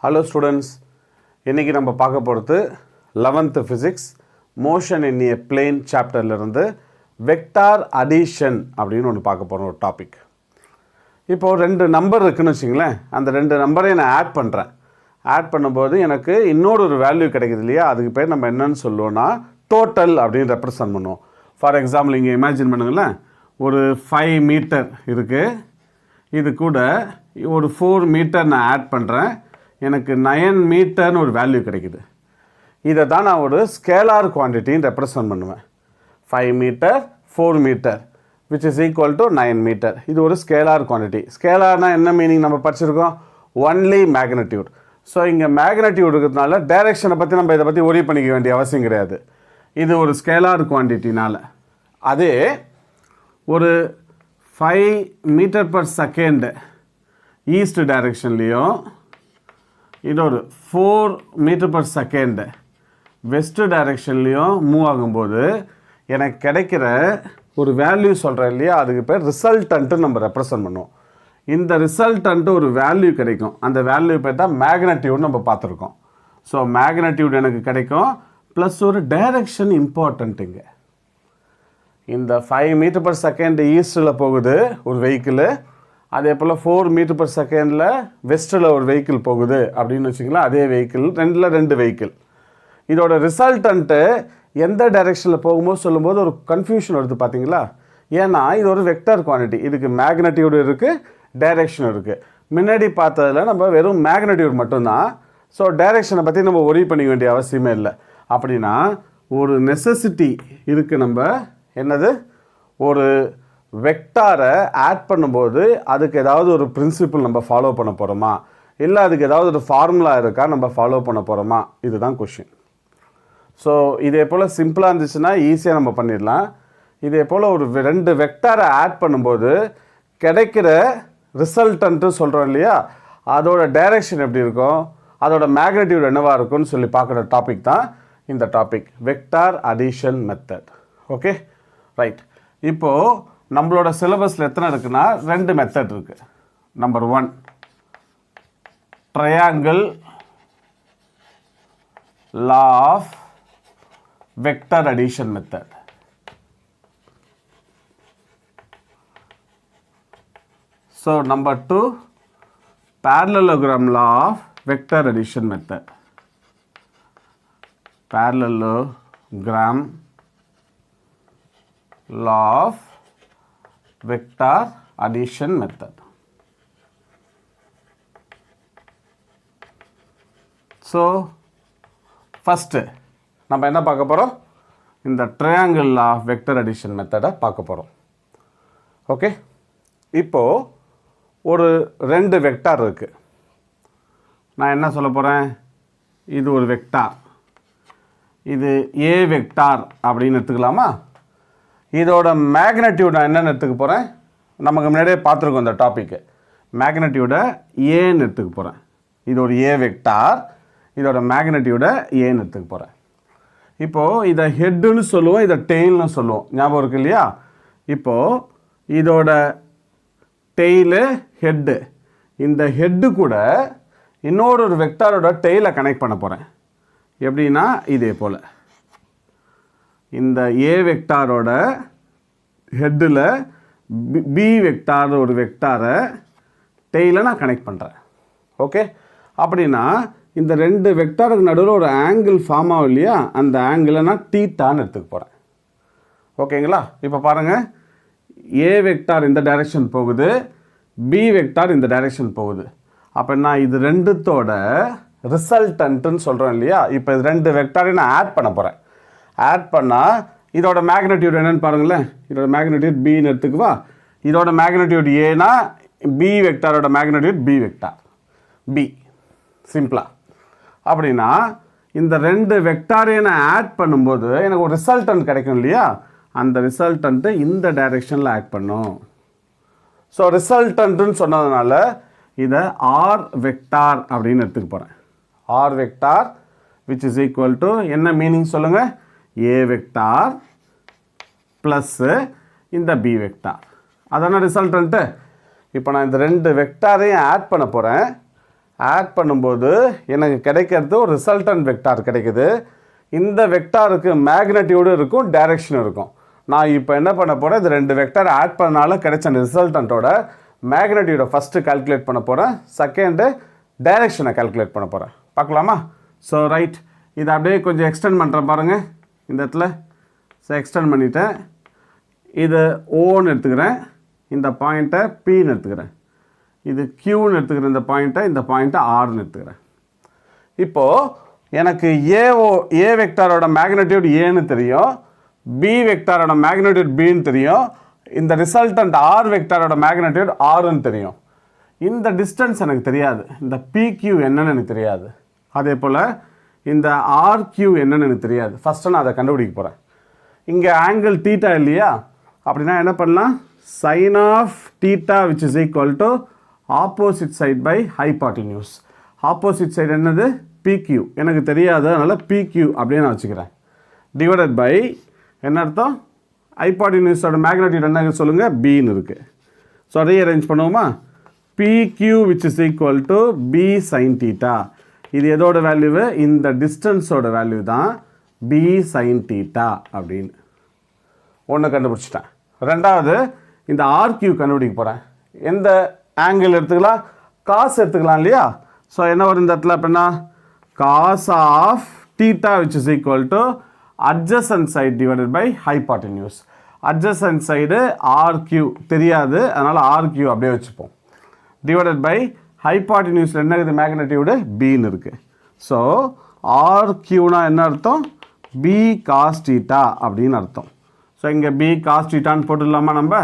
Hello students, இன்றைக்கி நம்ம பார்க்க போகிறது 11th physics motion in a plane சாப்டர்லேருந்து வெக்டார் அடிஷன் அப்படின்னு ஒன்று பார்க்க போகிறோம். ஒரு டாபிக். இப்போது 2 நம்பர் இருக்குதுன்னு வச்சிங்களேன். அந்த 2 நம்பரையும் நான் ஆட் பண்ணுறேன். ஆட் பண்ணும்போது எனக்கு இன்னொரு வேல்யூ கிடைக்குது இல்லையா, அதுக்கு பேர் நம்ம என்னன்னு சொல்லுவோம்னா டோட்டல் அப்படின்னு ரெப்ரசன்ட் பண்ணுவோம். ஃபார் எக்ஸாம்பிள் இங்கே இமேஜின் பண்ணுங்களேன், ஒரு 5 மீட்டர் இருக்குது. இது கூட ஒரு 4 மீட்டர் நான் ஆட் பண்ணுறேன். எனக்கு 9 மீட்டர்னு ஒரு வேல்யூ கிடைக்குது. இதை தான் நான் ஒரு ஸ்கேலார் குவான்டிட்டின்னு ரெப்ரசன்ட் பண்ணுவேன். 5 meter 4 meter which is equal to 9 meter. இது ஒரு ஸ்கேலார் குவான்டிட்டி. ஸ்கேலார்னால் என்ன மீனிங் நம்ம படிச்சிருக்கோம்? Only magnitude. ஸோ இங்கே மேக்னட்யூட் இருக்கிறதுனால டைரெக்ஷனை பற்றி நம்ம இதை பற்றி ஒரி பண்ணிக்க வேண்டிய அவசியம் கிடையாது. இது ஒரு ஸ்கேலார் குவான்டிட்டினால. அதே ஒரு 5 மீட்டர் பர் செகண்ட் ஈஸ்ட் டைரெக்ஷன்லேயும் இன்னொரு 4 மீட்டர் பர் செகண்ட் வெஸ்ட் டைரெக்ஷன்லேயும் மூவ் ஆகும்போது எனக்கு கிடைக்கிற ஒரு வேல்யூ சொல்கிறேன் இல்லையா, அதுக்கு பேர் ரிசல்டன்ட்டு நம்ம ரெப்ரசன்ட் பண்ணுவோம். இந்த ரிசல்டன்ட்டு ஒரு வேல்யூ கிடைக்கும். அந்த வேல்யூ பேர் தான் மேக்னட்யூட் நம்ம பார்த்துருக்கோம். ஸோ மேக்னட்யூட் எனக்கு கிடைக்கும், ப்ளஸ் ஒரு டைரெக்ஷன் இம்பார்ட்டண்ட்டுங்க. இந்த 5 மீட்டர் பர் செகண்ட் ஈஸ்டில் போகுது ஒரு வெஹிக்கிள், அதே போல் 4 மீட்டர் பர் செகண்டில் வெஸ்ட்டில் ஒரு வெஹிக்கிள் போகுது அப்படின்னு வச்சிங்களா. அதே வெஹிக்கிள் 2 வெஹிக்கிள். இதோட ரிசல்டன்ட்டு எந்த டைரெக்ஷனில் போகும்போது சொல்லும்போது ஒரு கன்ஃபியூஷன் வருது பார்த்தீங்களா. ஏன்னா இது ஒரு வெக்டர் குவான்டிட்டி. இதுக்கு மேக்னட்யூடு இருக்குது, டைரெக்ஷன் இருக்குது. முன்னாடி பார்த்ததில் நம்ம வெறும் மேக்னட்யூட் மட்டும்தான். ஸோ டைரெக்ஷனை பற்றி நம்ம ஒரி பண்ணிக்க வேண்டிய அவசியமே இல்லை. அப்படின்னா ஒரு நெசசிட்டி இருக்குது. நம்ம என்னது, ஒரு வெக்டாரை ஆட் பண்ணும்போது அதுக்கு ஏதாவது ஒரு பிரின்சிபிள் நம்ம ஃபாலோ பண்ண போகிறோமா, இல்லை அதுக்கு ஏதாவது ஒரு ஃபார்முலா இருக்கா நம்ம ஃபாலோ பண்ண போகிறோமா, இதுதான் கொஷின். ஸோ இதே போல் சிம்பிளாக இருந்துச்சுன்னா ஈஸியாக நம்ம பண்ணிடலாம். இதே போல் ஒரு 2 வெக்டாரை ஆட் பண்ணும்போது கிடைக்கிற ரிசல்டன்ட்டு சொல்கிறோம் இல்லையா, அதோட டைரெக்ஷன் எப்படி இருக்கும், அதோட மேக்னட்யூட் என்னவாக இருக்கும்னு சொல்லி பார்க்குற டாபிக் தான் இந்த topic, vector addition method. Okay, right. இப்போது நம்மளோட சிலபஸில் எத்தனை இருக்குன்னா 2 மெத்தட் இருக்குது. Number 1 triangle law of vector addition method. So number 2 parallelogram law of vector addition method. Parallelogram law of vector addition method. So first நம்ம என்ன பார்க்க போகிறோம், இந்த triangle law of vector addition மெத்தடை பார்க்க போகிறோம். ஓகே, இப்போது ஒரு 2 வெக்டார் இருக்குது. நான் என்ன சொல்ல போகிறேன், இது ஒரு வெக்டார், இது ஏ வெக்டார் அப்படின்னு எடுத்துக்கலாமா. இதோட மேக்னட்யூட் நான் என்னென்னு எடுத்துக்க போகிறேன், நமக்கு முன்னாடியே பார்த்துருக்கோம் இந்த டாப்பிக்கு. மேக்னட்யூடை ஏன்னு எடுத்துக்க போகிறேன். இது ஒரு ஏ வெக்டார், இதோட மேக்னட்யூடை ஏன்னு எடுத்துக்க போகிறேன். இப்போது இதை ஹெட்டுன்னு சொல்லுவோம், இதை டெயில்னு சொல்லுவோம், ஞாபகம் இருக்கு இல்லையா. இப்போது இதோட டெய்லு ஹெட்டு, இந்த ஹெட்டு கூட இன்னொரு வெக்டாரோட டெய்லை கனெக்ட் பண்ண போகிறேன். எப்படின்னா இதே போல் இந்த ஏ வெக்டாரோட ஹெட்டில் பி வெக்டார் ஒரு வெக்டாரை டெய்லை நான் கனெக்ட் பண்ணுறேன். ஓகே, அப்படின்னா இந்த 2 வெக்டாருக்கு நடுவில் ஒரு ஆங்கிள் ஃபார்ம் ஆகும் இல்லையா, அந்த ஆங்கிளை நான் தீட்டான்னு எடுத்துக்க போகிறேன். ஓகேங்களா. இப்போ பாருங்கள், ஏ வெக்டார் இந்த டைரெக்ஷன் போகுது, பி வெக்டார் இந்த டைரெக்ஷன் போகுது. அப்போ நான் இது 2தோட ரிசல்டன்ட்டுன்னு சொல்கிறோம் இல்லையா. இப்போ இது 2 வெக்டாரையும் நான் ஆட் பண்ண போகிறேன். ஆட் பண்ணால் இதோட மேக்னட்யூட் என்னென்னு பாருங்களேன். இதோட மேக்னட்யூட் பின்னு எடுத்துக்குவா. இதோட மேக்னட்யூட் ஏனா பி வெக்டாரோட மேக்னட்யூட் பி வெக்டார் பி, சிம்பிளாக. அப்படின்னா இந்த 2 வெக்டாரையும் நான் ஆட் பண்ணும்போது எனக்கு ஒரு ரிசல்டன்ட் கிடைக்கும் இல்லையா, அந்த ரிசல்டன்ட்டு இந்த டைரெக்ஷனில் ஆட் பண்ணும். ஸோ ரிசல்டன்ட்டுன்னு சொன்னதுனால இதை ஆர் வெக்டார் அப்படின்னு எடுத்துக்க போகிறேன். R vector which is equal to என்ன மீனிங் சொல்லுங்கள், ஏ வெக்டார் ப்ளஸ்ஸு இந்த பி வெக்டார், அதான ரிசல்டன்ட்டு. இப்போ நான் இந்த 2 வெக்டாரையும் ஆட் பண்ண போகிறேன். ஆட் பண்ணும்போது எனக்கு கிடைக்கிறது ஒரு ரிசல்டன்ட் வெக்டார் கிடைக்குது. இந்த வெக்டாருக்கு மேக்னெட்டியூடு இருக்கும், டைரக்ஷன் இருக்கும். நான் இப்போ என்ன பண்ண போகிறேன், இது 2 வெக்டார் ஆட் பண்ணனால கிடைச்ச அந்த ரிசல்டண்ட்டோட மேக்னெட்டியூடை ஃபஸ்ட்டு கால்குலேட் பண்ண போகிறேன், செகண்டு டைரக்ஷனை கால்குலேட் பண்ண போகிறேன். பார்க்கலாமா? ஸோ ரைட், இதை அப்படியே கொஞ்சம் எக்ஸ்டெண்ட் பண்ணுறேன் பாருங்கள். இந்த இடத்துல எக்ஸ்டெண்ட் பண்ணிவிட்டேன். இதை ஓன்னு எடுத்துக்கிறேன், இந்த பாயிண்ட்டை பின்னு எடுத்துக்கிறேன். இது கியூன்னு எடுத்துக்கிறேன், இந்த பாயிண்ட்டை ஆர்னு எடுத்துக்கிறேன். இப்போது எனக்கு ஏ வெக்டாரோட மேக்னெட்டியூட் ஏன்னு தெரியும், பி வெக்டாரோட மேக்னெட்டியூட் பின்னு தெரியும், இந்த ரிசல்டன்ட் ஆர் வெக்டாரோட மேக்னெட்டியூட் ஆர்னு தெரியும். இந்த டிஸ்டன்ஸ் எனக்கு தெரியாது, இந்த பிக்யூ என்னன்னு எனக்கு தெரியாது. அதே போல் இந்த ஆர்கியூ என்னன்னு எனக்கு தெரியாது. ஃபஸ்ட்டு நான் அதை கண்டுபிடிக்க போகிறேன். இங்கே ஆங்கிள் தீட்டா இல்லையா, அப்படின்னா என்ன பண்ணலாம், sine of theta which is equal to opposite side by hypotenuse. Opposite side என்னது, பிக்யூ, எனக்கு தெரியாது, அதனால் பிக்யூ அப்படியே நான் வச்சுக்கிறேன். டிவைடட் பை என்ன அர்த்தம், ஹைபாட்டினியூஸோட மேக்னெட்டியூட் என்ன சொல்லுங்கள், பின்னு இருக்குது. ஸோ ரீஅரேஞ்ச் பண்ணுவோமா, PQ which is equal to B sine theta. இது எதோட வேல்யூவு, இந்த டிஸ்டன்ஸோட வேல்யூ தான் பி சைன் தீட்டா அப்படின்னு ஒன்று கண்டுபிடிச்சிட்டேன். ரெண்டாவது இந்த ஆர்கியூ கண்டுபிடிக்க போகிறேன். எந்த ஆங்கிள் எடுத்துக்கலாம், காசு எடுத்துக்கலாம் இல்லையா. ஸோ என்ன வரும் இந்த இடத்துல அப்படின்னா, cos of theta which is equal to adjacent side divided by hypotenuse. Adjacent side RQ தெரியாது, அதனால் ஆர்கியூ அப்படியே வச்சுப்போம். டிவைடட் பை ஹைபாட்டினியூஸில் என்ன இருக்குது, மேக்னெட்டியூடு பின்னு இருக்குது. ஸோ ஆர்கியூனா என்ன அர்த்தம், பி காஸ் தீட்டா அப்படின்னு அர்த்தம். ஸோ இங்கே பி காஸ் தீட்டான்னு போட்டுடலாமா நம்ம.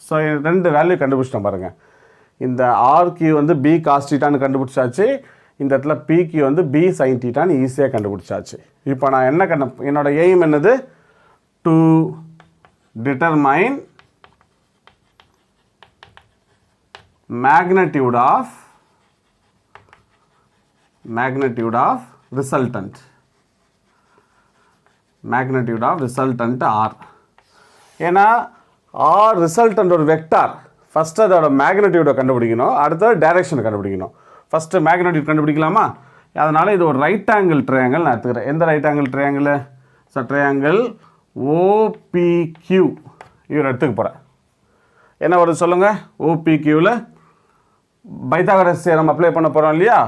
ஸோ 2 வேல்யூ கண்டுபிடிச்சிட்டோம் பாருங்கள். இந்த ஆர்கியூ வந்து பி காஸ் தீட்டான்னு கண்டுபிடிச்சாச்சு, இந்த இடத்துல பிக்யூ வந்து பி சைன் தீட்டான்னு ஈஸியாக கண்டுபிடிச்சாச்சு. இப்போ நான் என்ன என்னோட எய்ம் என்னது, to determine magnitude of resultant R. ஏன்னா R ரிசல்டன்ட் ஒரு வெக்டார், ஃபஸ்ட்டு அதோட மேக்னெட்டியூடை கண்டுபிடிக்கணும், அடுத்தது டைரக்ஷனை கண்டுபிடிக்கணும். ஃபஸ்ட்டு மேக்னெட்டியூட் கண்டுபிடிக்கலாமா, அதனால் இது ஒரு ரைட் ஆங்கிள் ட்ரையாங்கிள் நான் எடுத்துக்கிறேன். எந்த right angle triangle, so triangle OPQ இவர் எடுத்துக்க போகிறேன். என்ன வருது சொல்லுங்கள், ஓபிக்யூவில் பைத்தாகரஸ் தியரம் அப்ளை பண்ண போகிறோம் இல்லையா.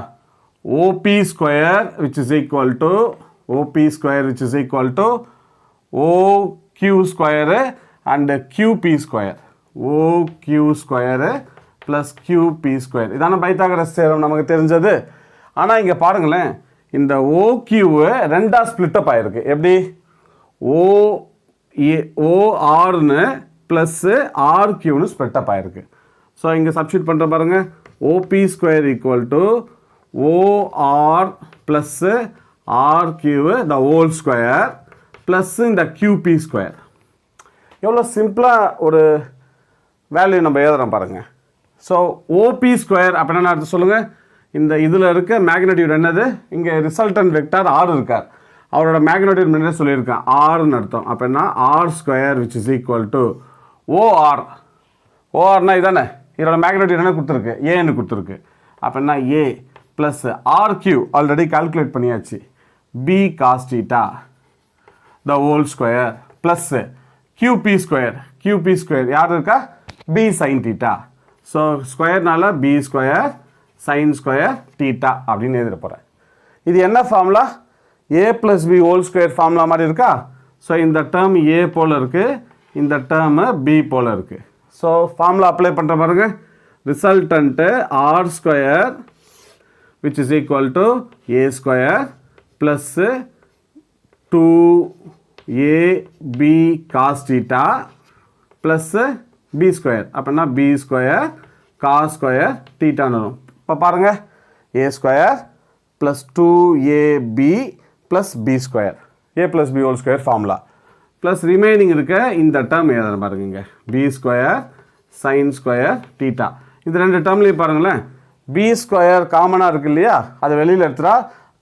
OP square which is equal to OQ square and QP square, OQ square plus QP square. இதான பைத்தாகரஸ் தியரம் நமக்கு தெரிஞ்சது. ஆனால் இங்கே பாருங்களேன், இந்த OQவை 2ஆக ஸ்ப்ளிட்டப் ஆகிருக்கு. எப்படி, ORனு ப்ளஸ்ஸு RQன்னு ஸ்ப்ளிட்டப் ஆகிருக்கு. ஸோ இங்கே சப்ஸ்டியூட் பண்ணுற பாருங்கள், OP square equal to OR plus RQ the whole square plus இந்த QP ஸ்கொயர். எவ்வளோ சிம்பிளாக ஒரு வேல்யூ நம்ம எழுதுகிறோம் பாருங்கள். ஸோ OP ஸ்கொயர் அப்படின்னா அடுத்து சொல்லுங்கள், இந்த இதில் இருக்க மேக்னெட்டியூட் என்னது, இங்கே ரிசல்டன்ட் வெக்டார் R இருக்கார், அவரோட மேக்னெட்டியூட் முன்னாடி சொல்லியிருக்கேன் ஆர்னு அர்த்தம். அப்படின்னா R square which is equal to OR. ஓஆர்னா இதானே, இதோட மேக்னெட்டியூட் என்ன கொடுத்துருக்கு, ஏன்னு கொடுத்துருக்கு. அப்படின்னா A plus RQ already calculate பண்ணியாச்சு, B cos theta the whole square plus QP square யார் இருக்கா, பி சைன் தீட்டா. ஸோ ஸ்கொயர்னால B square sine square theta அப்படின்னு எழுதிட போகிறேன். இது என்ன formula, A plus B whole square formula மாதிரி இருக்கா. ஸோ இந்த டேர்ம் ஏ போல் இருக்குது, இந்த டேர்மு பி போல் இருக்குது. ஸோ ஃபார்முலா அப்ளை பண்ணுற பாருங்க, resultant R square which is equal to A square plus 2AB cos theta plus B square. அப்படின்னா பி ஸ்கொயர் காஸ் ஸ்கொயர் தீட்டான்னு வரும். இப்போ பாருங்கள், A square plus 2AB plus B square, A plus B whole square formula plus remaining இருக்க இந்த term எழுதுற பாருங்க, B square sine square theta. இந்த 2 டேர்ம்லேயும் பாருங்களேன், பி ஸ்கொயர் காமனாக இருக்கு இல்லையா, அதை வெளியில் எடுத்துட்டா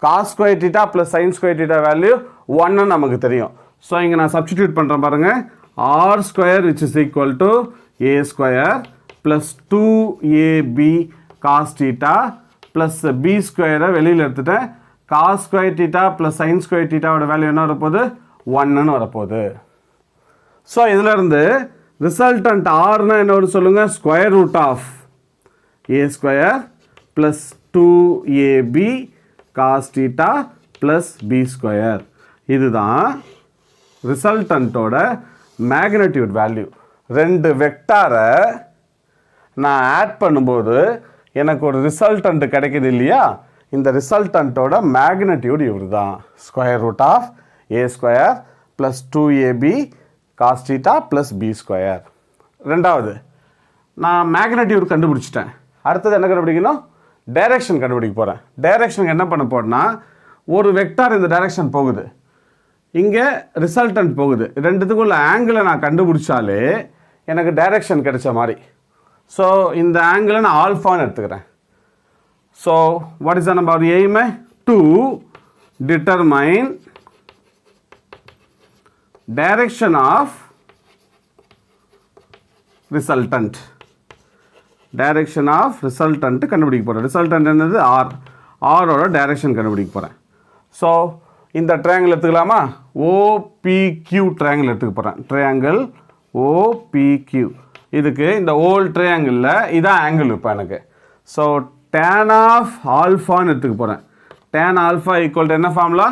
cos square theta plus sine square theta value 1ன்னு நமக்கு தெரியும். ஸோ இங்கே நான் சப்ஸ்டிடியூட் பண்ணுறேன் பாருங்கள், R square which is equal to A square plus 2AB cos theta plus B ஸ்கொயரை வெளியில் எடுத்துட்டேன். Cos square theta plus sine square தீட்டாவோட வேல்யூ என்ன வரப்போகுது? 1ன்னு வரப்போகுது. ஸோ இதிலேருந்து ரிசல்டன்ட் ஆர்னா என்ன வரும் சொல்லுங்கள்? Square root of A square plus 2ab cos theta plus B square. இதுதான் ரிசல்டன்ட்டோட மேக்னட்யூட் வேல்யூ. ரெண்டு வெக்டாரை நான் ஆட் பண்ணும்போது எனக்கு ஒரு ரிசல்டன்ட் கிடைக்குது இல்லையா? இந்த ரிசல்டன்ட்டோட மேக்னட்யூட் இவர் தான். Square root of A square plus 2ab cos theta plus B square. ரெண்டாவது நான் மேக்னட்யூட் கண்டுபிடிச்சிட்டேன். அடுத்தது என்ன கண்டுபிடிக்கணும்? டைரக்ஷன் கண்டுபிடிக்க போகிறேன். டைரக்ஷனுக்கு என்ன பண்ண போகிறேன்னா, ஒரு வெக்டார் இந்த டைரக்ஷன் போகுது, இங்கே ரிசல்டன்ட் போகுது. ரெண்டுத்துக்குள்ள ஆங்கிளை நான் கண்டுபிடிச்சாலே எனக்கு டைரக்ஷன் கிடைச்ச மாதிரி. ஸோ இந்த ஆங்கிளை நான் ஆல்ஃபான்னு எடுத்துக்கிறேன். ஸோ வாட் இஸ் நம்ம aim? To determine direction of resultant. Direction of resultant கண்டுபிடிக்க போகிறேன். ரிசல்டன்ட் என்னது? ஆர். ஆரோட டைரக்ஷன் கண்டுபிடிக்க போகிறேன். ஸோ இந்த ட்ரையாங்கிள் எடுத்துக்கலாமா? ஓபிக்யூ ட்ரையாங்கிள் எடுத்துக்க போகிறேன். Triangle OPQ. இதுக்கு இந்த ஓல் ட்ரையாங்கிளில் இதான் ஆங்கிள் இப்போ எனக்கு. ஸோ tan ஆஃப் ஆல்ஃபான்னு எடுத்துக்க போகிறேன். tan ஆல்ஃபா ஈக்குவல் டு என்ன formula?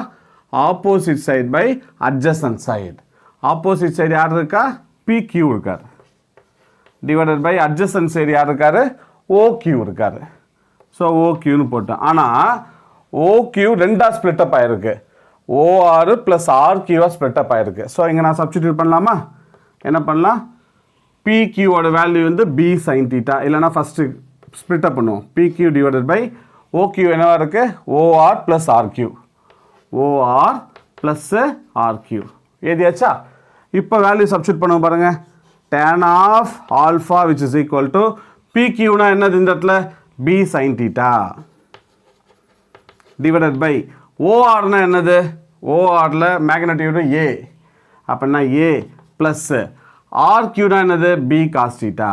Opposite side by adjacent side. Opposite side யார் இருக்கா? பிக்யூ இருக்கார். டிவைடட் பை அட்ஜசன்ட் சைடு யார் இருக்கார்? ஓக்யூ இருக்கார். ஸோ ஓக்யூன்னு போட்டேன். ஆனால் ஓக்யூ ரெண்டாக ஸ்ப்ளிட்டப் ஆகிருக்கு. ஓஆர் ப்ளஸ் ஆர்கியூவாக ஸ்ப்ளிட்டப் ஆகிருக்கு. ஸோ இங்கே நான் சப்ஸ்டிடியூட் பண்ணலாமா? என்ன பண்ணலாம்? பிக்யூவோட வேல்யூ வந்து பி சைன் தீட்டா. இல்லைனா ஃபஸ்ட்டு ஸ்ப்ளிட்டப் பண்ணுவோம். பிக்யூ டிவைடட் பை ஓக்யூ என்னவா இருக்குது? OR plus RQ. OR plus RQ ஏதியாச்சா? இப்போ வேல்யூ சப்ஸ்டியூட் பண்ணுவோம் பாருங்கள். tan of alpha which is equal to பிக்யூனா என்னது இந்த இடத்துல? B sine theta divided by ஓஆர்னா என்னது? ஓஆரில் மேக்னட்யூடு ஏ. அப்படின்னா ஏ ப்ளஸ் ஆர்கியூனா என்னது? B cos theta.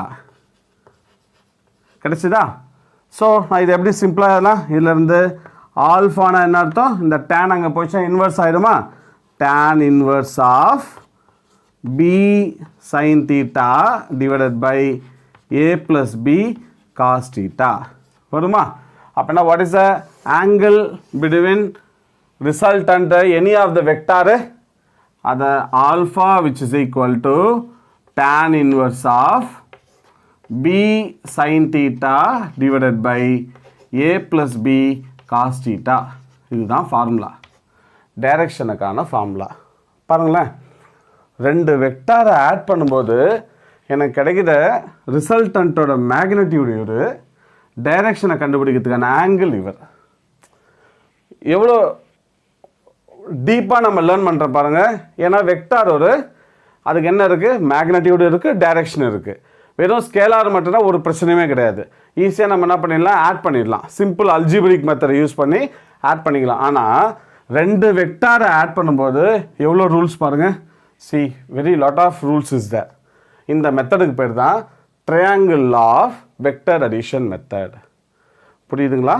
கிடைச்சிதா? ஸோ நான் இது எப்படி சிம்பிளாக இதிலேருந்து ஆல்ஃபானா என்ன அர்த்தம்? இந்த டேன் அங்கே போயிடுச்சா இன்வெர்ஸ் ஆகிடுமா? tan inverse of B sine theta divided by A plus B cos theta வருமா? அப்படின்னா what is the angle between resultant any of the vector? அதை alpha which is equal to tan inverse of B sine theta divided by A plus B cos theta. இதுதான் formula, டைரக்ஷனுக்கான formula. பாருங்களேன், ரெண்டு வெக்டாரை add பண்ணும்போது எனக்கு கிடைக்கிற ரிசல்டன்ட்டோட magnitude இவர், டைரக்ஷனை கண்டுபிடிக்கிறதுக்கான ஆங்கிள் இவர். எவ்வளோ டீப்பாக நம்ம லேர்ன் பண்ணுற பாருங்கள். ஏன்னா வெக்டார் ஒரு அதுக்கு என்ன இருக்குது? மேக்னட்யூடு இருக்குது, டைரக்ஷன் இருக்குது. வெறும் ஸ்கேலார் மட்டும்னா ஒரு பிரச்சனையுமே கிடையாது. ஈஸியாக நம்ம என்ன பண்ணிடலாம்? ஆட் பண்ணிடலாம். சிம்பிள் அல்ஜிபிரிக் மெத்தடை யூஸ் பண்ணி ஆட் பண்ணிக்கலாம். ஆனால் ரெண்டு வெக்டாரை ஆட் பண்ணும்போது எவ்வளோ ரூல்ஸ் பாருங்கள். See very lot of rules is there. இந்த மெத்தடுக்கு பேர் தான் triangle of vector addition method. புரியுதுங்களா?